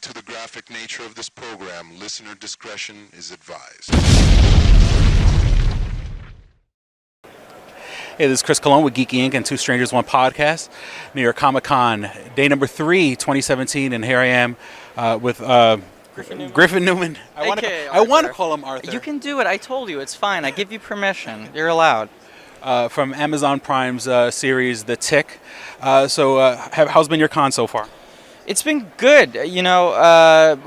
to the graphic nature of this program, listener discretion is advised. Hey, this is Chris Colon with Geeky Inc. and Two Strangers, One Podcast. New York Comic Con, day number 3, 2017, and here I am with Griffin Newman. I want to call him Arthur. You can do it. I told you. It's fine. I give you permission. You're allowed. From Amazon Prime's series, The Tick. How's been your con so far? It's been good. You know,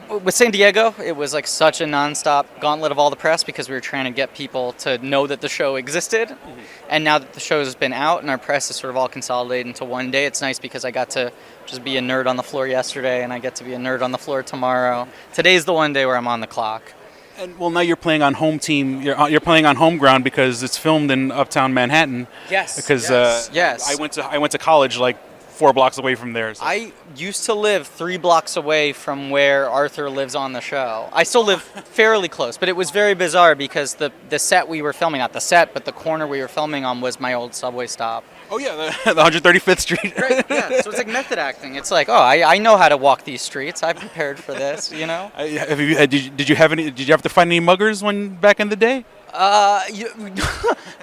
with San Diego, it was like such a nonstop gauntlet of all the press because we were trying to get people to know that the show existed. Mm-hmm. And now that the show has been out and our press is sort of all consolidated into one day, it's nice because I got to just be a nerd on the floor yesterday and I get to be a nerd on the floor tomorrow. Today's the one day where I'm on the clock. And well, now you're playing on home team. You're playing on home ground because it's filmed in Uptown Manhattan. Yes. Because yes. I went to college like 4 blocks away from there. So. I used to live 3 blocks away from where Arthur lives on the show. I still live fairly close, but it was very bizarre because the set we were filming, not the set, but the corner we were filming on was my old subway stop. Oh yeah, the 135th Street. Right, yeah. So it's like method acting. It's like, oh, I know how to walk these streets. I've prepared for this, you know? Did you have to find any muggers back in the day?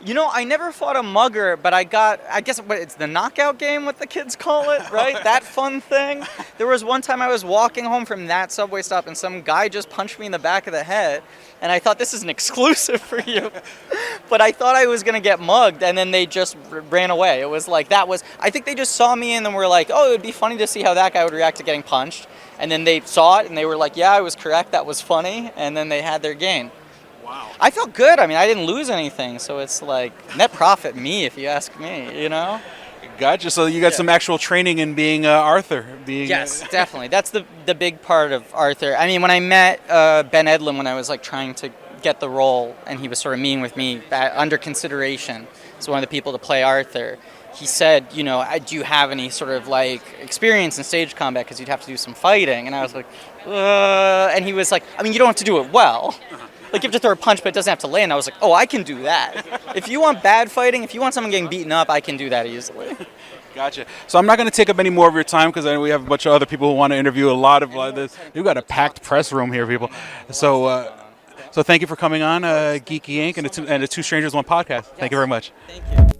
You know, I never fought a mugger, but I guess it's the knockout game, what the kids call it, right? That fun thing. There was one time I was walking home from that subway stop and some guy just punched me in the back of the head, and I thought, this is an exclusive for you. But I thought I was going to get mugged, and then they just ran away. It was like, I think they just saw me and then were like, oh, it would be funny to see how that guy would react to getting punched. And then they saw it and they were like, yeah, I was correct, that was funny, and then they had their gain. Wow. I felt good. I mean, I didn't lose anything, so it's like net profit me, if you ask me, you know? Gotcha. So you got some actual training in being Arthur. Yes, definitely. That's the big part of Arthur. I mean, when I met Ben Edlund when I was like trying to get the role, and he was sort of meeting with me under consideration, so one of the people to play Arthur, he said, you know, do you have any sort of like experience in stage combat because you'd have to do some fighting? And I was like, and he was like, I mean, you don't have to do it well. Like, you have to throw a punch, but it doesn't have to land. I was like, oh, I can do that. If you want bad fighting, if you want someone getting beaten up, I can do that easily. Gotcha. So I'm not going to take up any more of your time because we have a bunch of other people who want to interview a lot of this. We've got a packed press room here, people. So thank you for coming on Geeky Inc. and the Two Strangers, One Podcast. Thank you very much. Thank you.